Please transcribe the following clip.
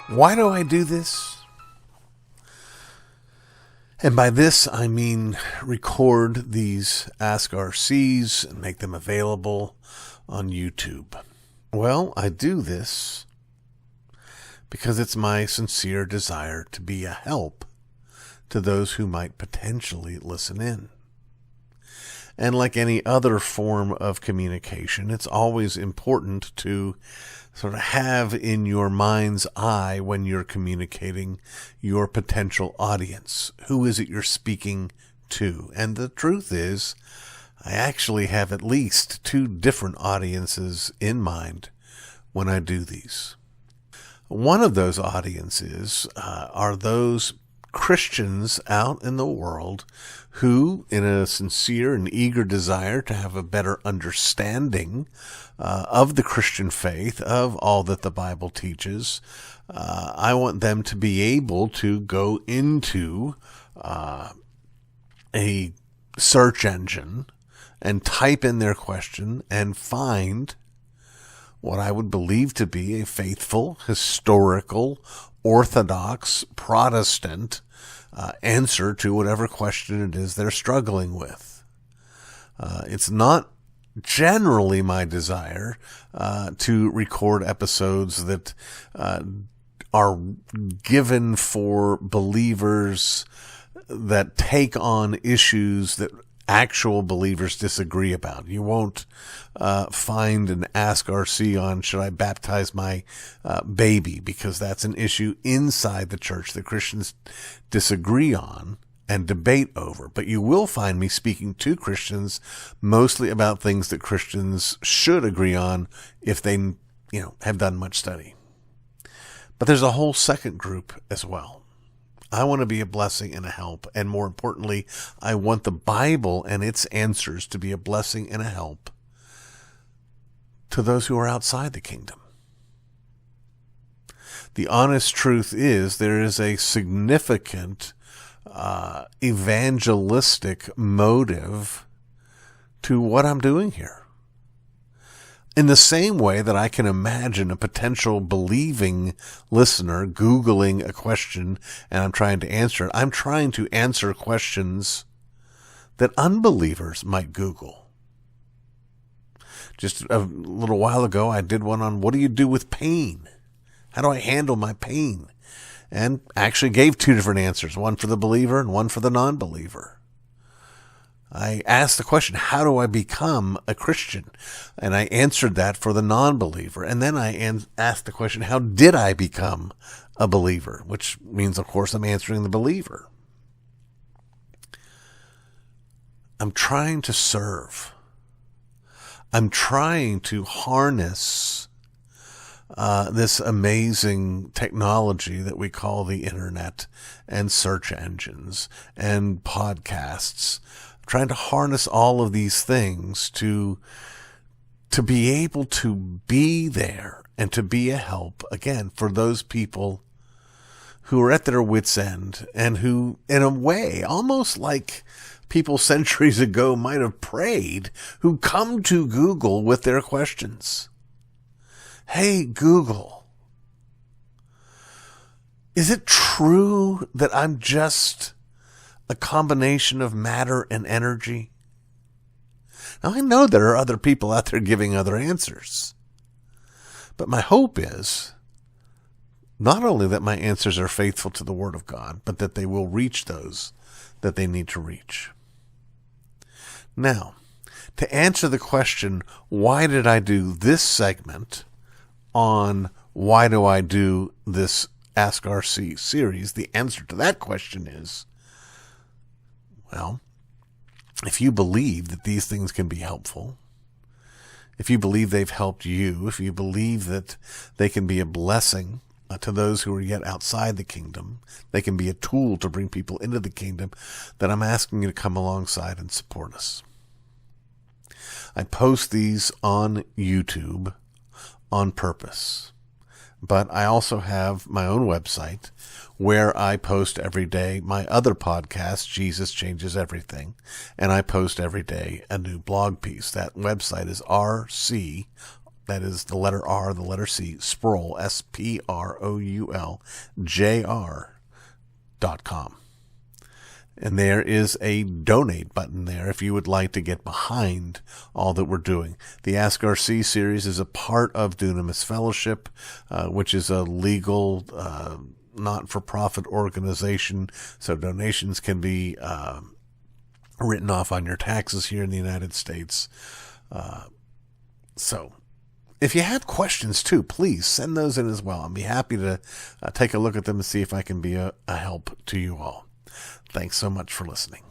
Why do I do this? And by this, I mean record these Ask RCs and make them available on YouTube. Well, I do this because it's my sincere desire to be a help to those who might potentially listen in. And like any other form of communication, it's always important to sort of have in your mind's eye when you're communicating your potential audience. Who is it you're speaking to? And the truth is, I actually have at least two different audiences in mind when I do these. One of those audiences are those Christians out in the world who, in a sincere and eager desire to have a better understanding of the Christian faith, of all that the Bible teaches, I want them to be able to go into a search engine and type in their question and find what I would believe to be a faithful, historical, Orthodox, Protestant answer to whatever question it is they're struggling with. It's not generally my desire to record episodes that are given for believers that take on issues that actual believers disagree about. You won't find an Ask RC on should I baptize my baby, because that's an issue inside the church that Christians disagree on and debate over. But you will find me speaking to Christians mostly about things that Christians should agree on if they, have done much study. But there's a whole second group as well. I want to be a blessing and a help, and more importantly, I want the Bible and its answers to be a blessing and a help to those who are outside the kingdom. The honest truth is there is a significant evangelistic motive to what I'm doing here. In the same way that I can imagine a potential believing listener Googling a question and I'm trying to answer it, I'm trying to answer questions that unbelievers might Google. Just a little while ago, I did one on what do you do with pain? How do I handle my pain? And actually gave two different answers, one for the believer and one for the non-believer. I asked the question, how do I become a Christian? And I answered that for the non-believer. And then I asked the question, how did I become a believer? Which means, of course, I'm answering the believer. I'm trying to serve. I'm trying to harness this amazing technology that we call the internet and search engines and podcasts. I'm trying to harness all of these things to be able to be there and to be a help, again, for those people who are at their wits' end and who, in a way, almost like people centuries ago might have prayed, who come to Google with their questions. Hey, Google, is it true that I'm just a combination of matter and energy? Now, I know there are other people out there giving other answers, but my hope is not only that my answers are faithful to the Word of God, but that they will reach those that they need to reach. Now, to answer the question, why did I do this segment on why do I do this Ask RC series, the answer to that question is, well, if you believe that these things can be helpful, if you believe they've helped you, if you believe that they can be a blessing to those who are yet outside the kingdom, they can be a tool to bring people into the kingdom, then I'm asking you to come alongside and support us. I post these on YouTube on purpose. But I also have my own website where I post every day my other podcast, Jesus Changes Everything, and I post every day a new blog piece. That website is rcrc.com. That is the letter R, the letter C, Sproul, SPROULJR.com. And there is a donate button there if you would like to get behind all that we're doing. The Ask RC series is a part of Dunamis Fellowship, which is a legal, not-for-profit organization. So donations can be written off on your taxes here in the United States. So if you have questions too, please send those in as well. I'll be happy to take a look at them and see if I can be a help to you all. Thanks so much for listening.